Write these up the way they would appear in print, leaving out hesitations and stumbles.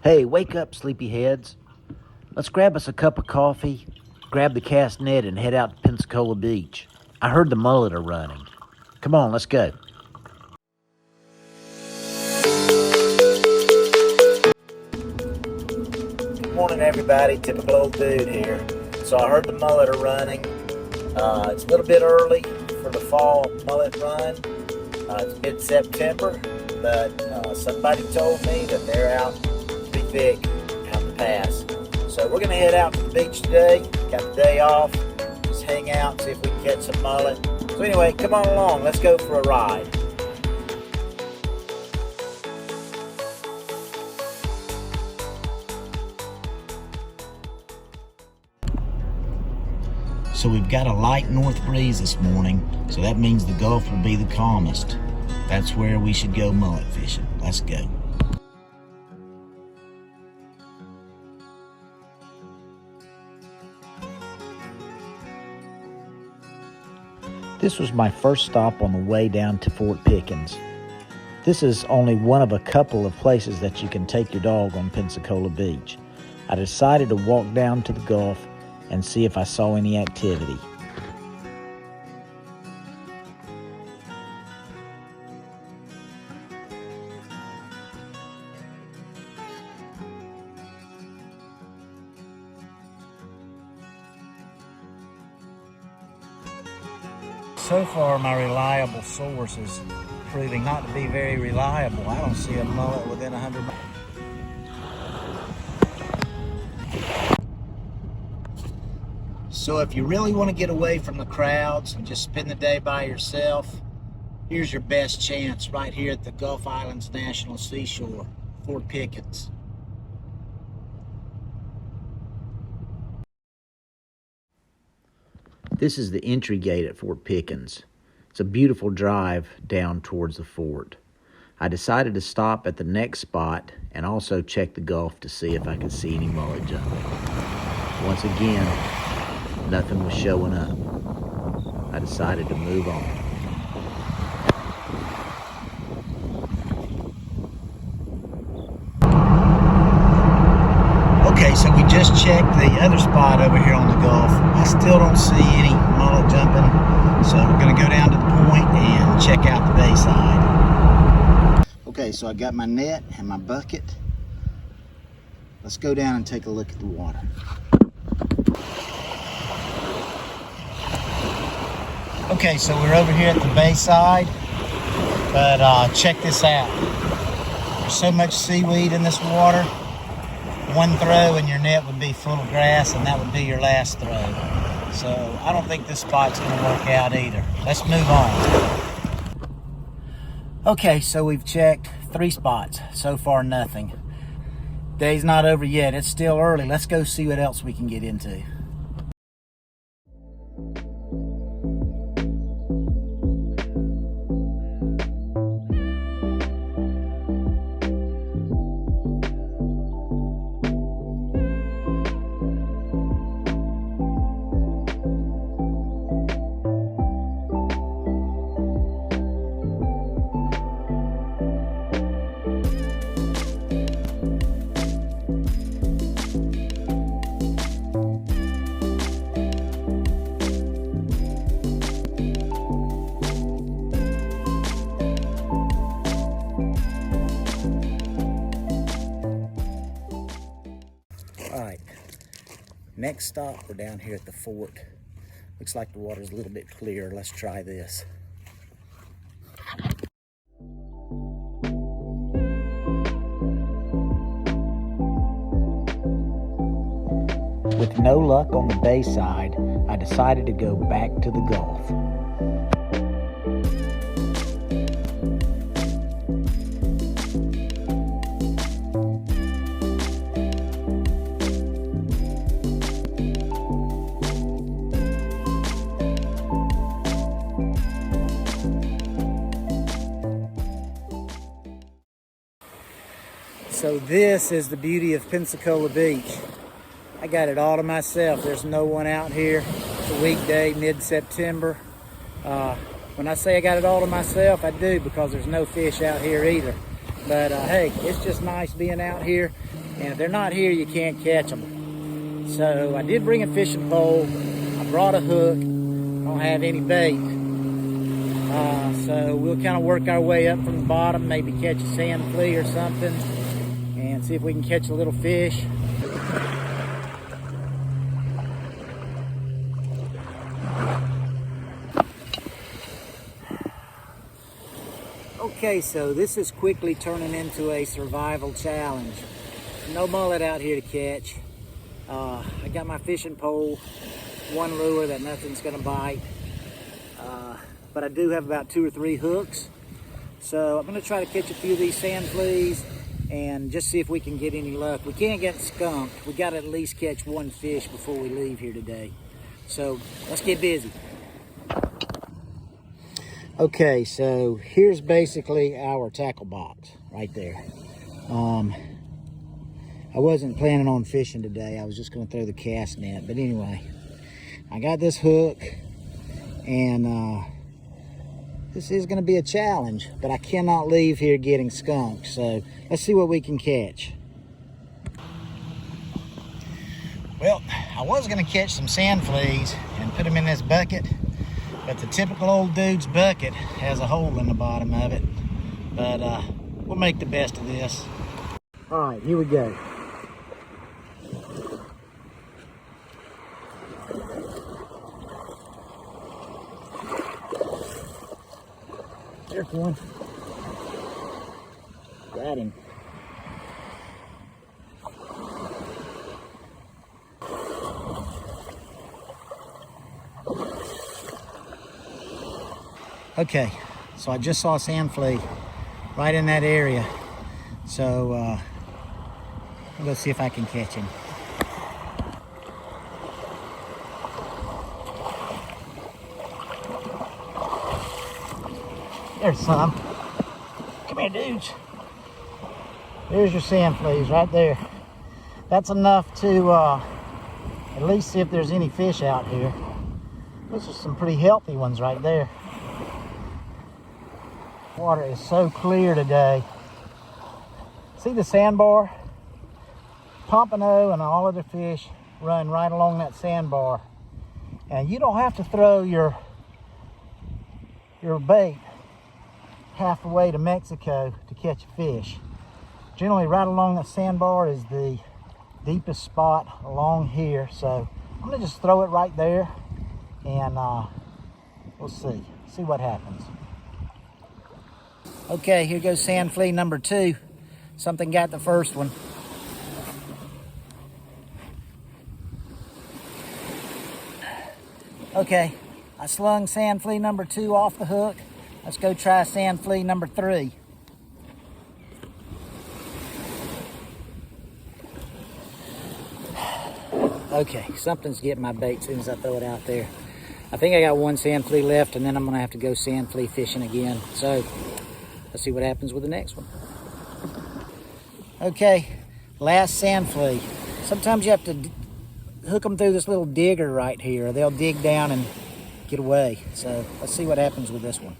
Hey, wake up, sleepyheads. Let's grab us a cup of coffee, grab the cast net, and head out to Pensacola Beach. I heard the mullet are running. Come on, let's go. Good morning, everybody. Typical old dude here. So I heard the mullet are running. It's a little bit early for the fall mullet run. It's mid-September, but somebody told me that they're out pretty thick out the pass. So we're going to head out to the beach today. Got the day off. Just hang out, see if we can catch some mullet. So anyway, come on along. Let's go for a ride. So we've got a light north breeze this morning, so that means the Gulf will be the calmest. That's where we should go mullet fishing. Let's go. This was my first stop on the way down to Fort Pickens. This is only one of a couple of places that you can take your dog on Pensacola Beach. I decided to walk down to the Gulf and see if I saw any activity. So far, my reliable source is proving not to be very reliable. I don't see a mullet within 100 miles. So if you really want to get away from the crowds and just spend the day by yourself, here's your best chance right here at the Gulf Islands National Seashore, Fort Pickens. This is the entry gate at Fort Pickens. It's a beautiful drive down towards the fort. I decided to stop at the next spot and also check the Gulf to see if I could see any mullet jumping. Once again, nothing was showing up. I decided to move on. Okay, so we just checked the other spot over here on the Gulf. I still don't see any mullet jumping, so we're gonna go down to the point and check out the bay side. Okay, so I got my net and my bucket. Let's go down and take a look at the water. Okay, so we're over here at the bay side, but check this out. There's so much seaweed in this water. One throw and your net would be full of grass, and that would be your last throw. So I don't think this spot's gonna work out either. Let's move on. Okay, so we've checked 3 spots. So far, nothing. Day's not over yet. It's still early. Let's go see what else we can get into. Next stop, we're down here at the fort. Looks like the water's a little bit clearer. Let's try this. With no luck on the bay side, I decided to go back to the Gulf. So this is the beauty of Pensacola Beach. I got it all to myself. There's no one out here. It's a weekday, mid-September. When I say I got it all to myself, I do, because there's no fish out here either. But hey, it's just nice being out here. And if they're not here, you can't catch them. So I did bring a fishing pole. I brought a hook. I don't have any bait. So we'll kind of work our way up from the bottom, maybe catch a sand flea or something, and see if we can catch a little fish. Okay, so this is quickly turning into a survival challenge. No mullet out here to catch. I got my fishing pole, one lure that nothing's gonna bite. But I do have about 2 or 3 hooks. So I'm gonna try to catch a few of these sand fleas and just see if we can get any luck. We can't get skunked. We gotta at least catch one fish before we leave here today. So let's get busy. Okay, so here's basically our tackle box right there. I wasn't planning on fishing today. I was just gonna throw the cast net, but anyway, I got this hook, and this is gonna be a challenge, but I cannot leave here getting skunked. So let's see what we can catch. Well, I was gonna catch some sand fleas and put them in this bucket, but the typical old dude's bucket has a hole in the bottom of it. But we'll make the best of this. All right, here we go. There's one. Got him. Okay, so I just saw a sand flea right in that area. So let's see if I can catch him. There's some. Come here, dudes. There's your sand fleas right there. That's enough to at least see if there's any fish out here. Those are some pretty healthy ones right there. Water is so clear today. See the sandbar? Pompano and all other fish run right along that sandbar. And you don't have to throw your bait half the way to Mexico to catch a fish. Generally right along that sandbar is the deepest spot along here. So I'm gonna just throw it right there, and we'll see what happens. Okay, here goes sand flea number 2. Something got the first one. Okay, I slung sand flea number 2 off the hook. Let's go try sand flea number 3. Okay, something's getting my bait as soon as I throw it out there. I think I got one sand flea left, and then I'm gonna have to go sand flea fishing again. So let's see what happens with the next one. Okay, last sand flea. Sometimes you have to hook them through this little digger right here. They'll dig down and get away. So let's see what happens with this one.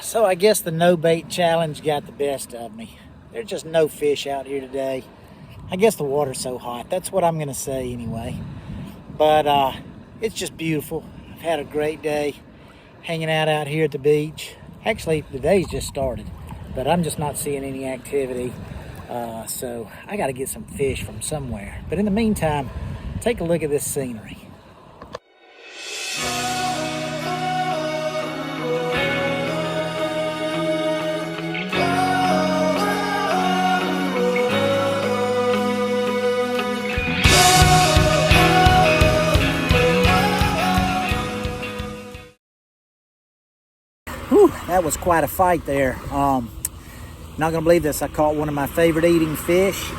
So I guess the no bait challenge got the best of me. There's just no fish out here today. I guess the water's so hot. That's what I'm gonna say anyway. But it's just beautiful. I've had a great day hanging out here at the beach. Actually, the day's just started, but I'm just not seeing any activity. So I gotta get some fish from somewhere. But in the meantime, take a look at this scenery. Whew, that was quite a fight there. Not gonna believe this. I caught one of my favorite eating fish,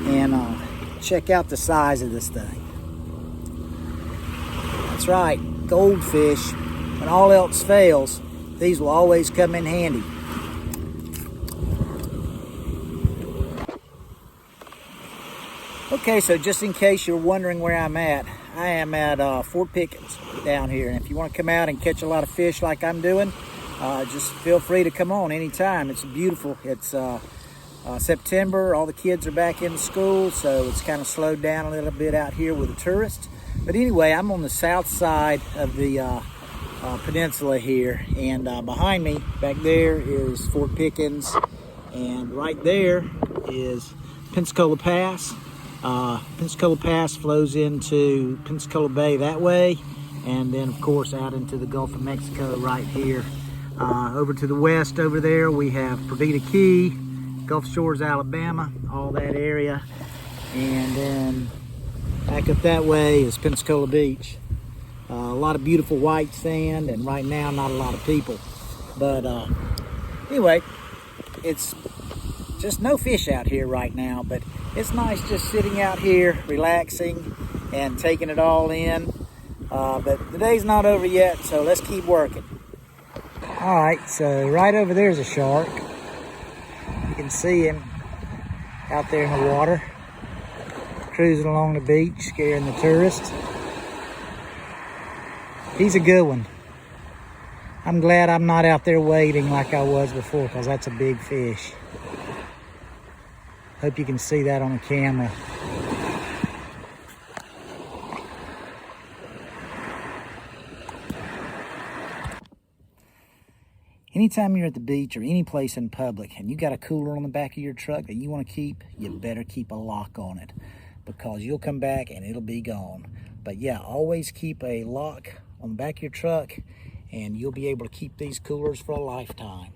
and check out the size of this thing. That's right, goldfish. When all else fails, these will always come in handy. Okay, so just in case you're wondering where I'm at, I am at Fort Pickens down here. And if you want to come out and catch a lot of fish like I'm doing, just feel free to come on anytime. It's beautiful. It's September. All the kids are back in school, so it's kind of slowed down a little bit out here with the tourists. But anyway, I'm on the south side of the peninsula here, and behind me back there is Fort Pickens, and right there is Pensacola Pass. Pensacola Pass flows into Pensacola Bay that way, and then of course out into the Gulf of Mexico right here. Over to the west over there we have Perdita Key, Gulf Shores, Alabama, all that area, and then back up that way is Pensacola Beach. A lot of beautiful white sand, and right now not a lot of people, but anyway, it's just no fish out here right now, but it's nice just sitting out here relaxing and taking it all in. But the day's not over yet, so let's keep working. All right, so right over there's a shark. You can see him out there in the water, cruising along the beach, scaring the tourists. He's a good one. I'm glad I'm not out there waiting like I was before, because that's a big fish. Hope you can see that on the camera. Anytime you're at the beach or any place in public and you got a cooler on the back of your truck that you want to keep, you better keep a lock on it, because you'll come back and it'll be gone. But yeah, always keep a lock on the back of your truck, and you'll be able to keep these coolers for a lifetime.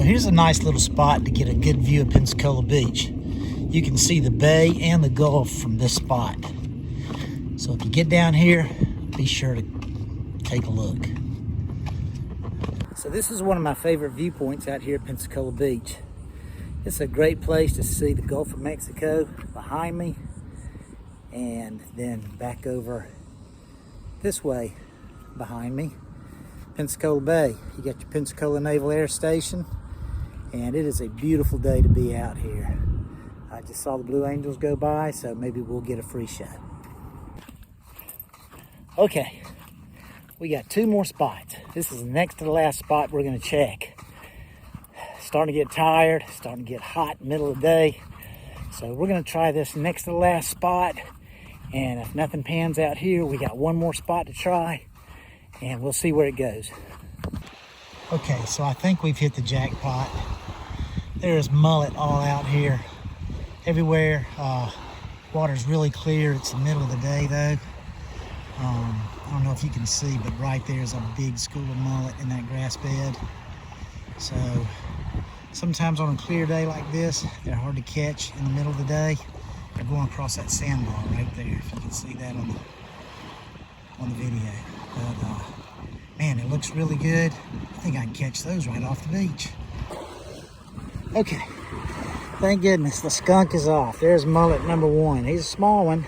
Here's a nice little spot to get a good view of Pensacola Beach. You can see the bay and the Gulf from this spot. So if you get down here, be sure to take a look. So this is one of my favorite viewpoints out here at Pensacola Beach. It's a great place to see the Gulf of Mexico behind me, and then back over this way behind me, Pensacola Bay. You got your Pensacola Naval Air Station, and it is a beautiful day to be out here. I just saw the Blue Angels go by, so maybe we'll get a free shot. Okay, we got two more spots. This is the next to the last spot we're gonna check. Starting to get tired, starting to get hot middle of the day. So we're gonna try this next to the last spot, and if nothing pans out here, we got one more spot to try, and we'll see where it goes. Okay, so I think we've hit the jackpot. There's mullet all out here, everywhere. Water's really clear. It's the middle of the day though. I don't know if you can see, but right there's a big school of mullet in that grass bed. So sometimes on a clear day like this, they're hard to catch in the middle of the day. They're going across that sandbar right there, if you can see that on the video. But man, it looks really good. I think I can catch those right off the beach. Okay, thank goodness the skunk is off. There's mullet number one. He's a small one,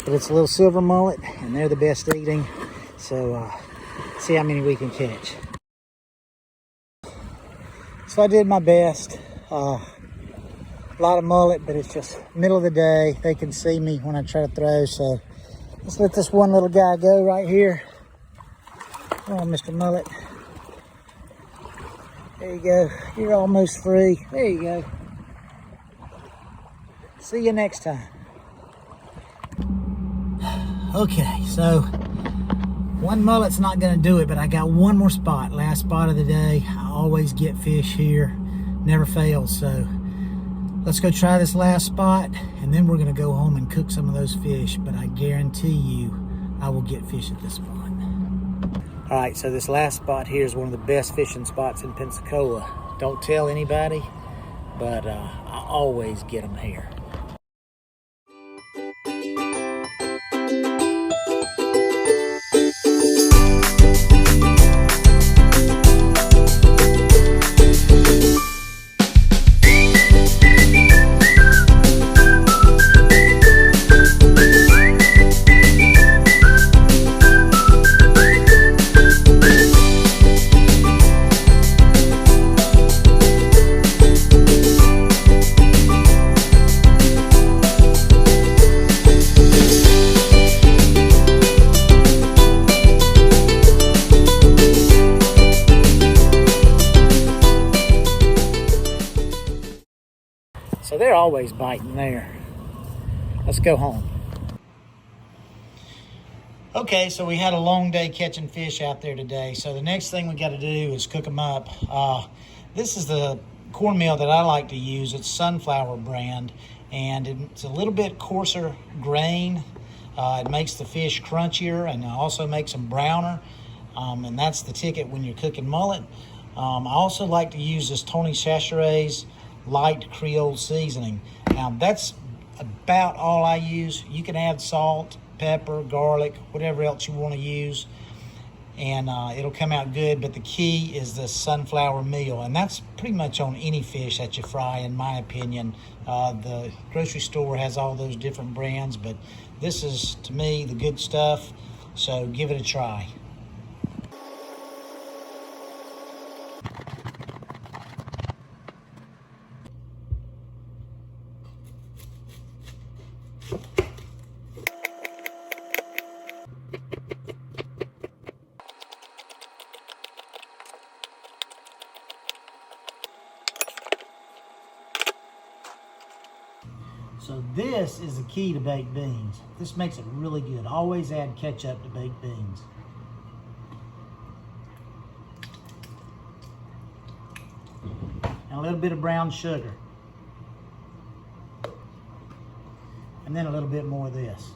but it's a little silver mullet, and they're the best eating. So see how many we can catch. So I did my best. A lot of mullet, but it's just middle of the day. They can see me when I try to throw, so let's let this one little guy go right here. Come on, Mr. Mullet. There you go. You're almost free. There you go. See you next time. Okay, so one mullet's not gonna do it, but I got one more spot. Last spot of the day. I always get fish here. Never fails, so Let's go try this last spot, and then we're gonna go home and cook some of those fish, but I guarantee you I will get fish at this spot. All right, so this last spot here is one of the best fishing spots in Pensacola. Don't tell anybody, but I always get them here. So they're always biting there. Let's go home. Okay, so we had a long day catching fish out there today. So the next thing we got to do is cook them up. This is the cornmeal that I like to use. It's Sunflower brand, and it's a little bit coarser grain. It makes the fish crunchier and also makes them browner. And that's the ticket when you're cooking mullet. I also like to use this Tony Chachere's light Creole seasoning. Now that's about all I use. You can add salt, pepper, garlic, whatever else you want to use, and it'll come out good. But the key is the sunflower meal, and that's pretty much on any fish that you fry, in my opinion. The grocery store has all those different brands, but this is, to me, the good stuff, so give it a try. So this is the key to baked beans. This makes it really good. Always add ketchup to baked beans. And a little bit of brown sugar. And then a little bit more of this.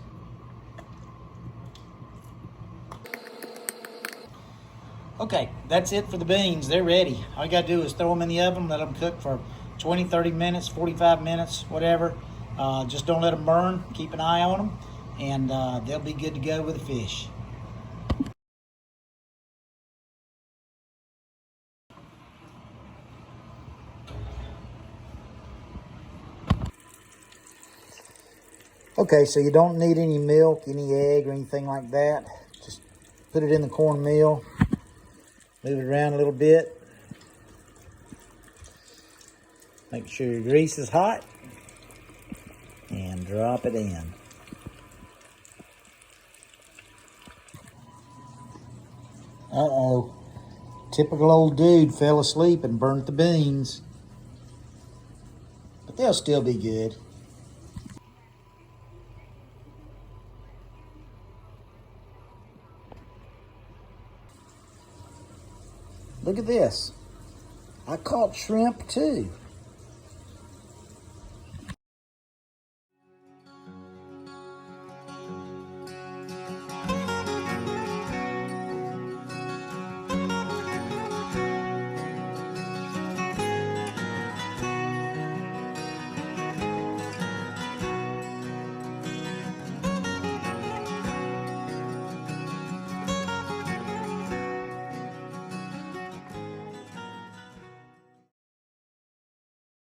Okay, that's it for the beans. They're ready. All you gotta do is throw them in the oven, let them cook for 20, 30 minutes, 45 minutes, whatever. Just don't let them burn. Keep an eye on them, and they'll be good to go with the fish. Okay, so you don't need any milk, any egg, or anything like that. Just put it in the cornmeal, move it around a little bit. Make sure your grease is hot, and drop it in. Uh-oh. Typical old dude fell asleep and burnt the beans. But they'll still be good. Look at this. I caught shrimp too.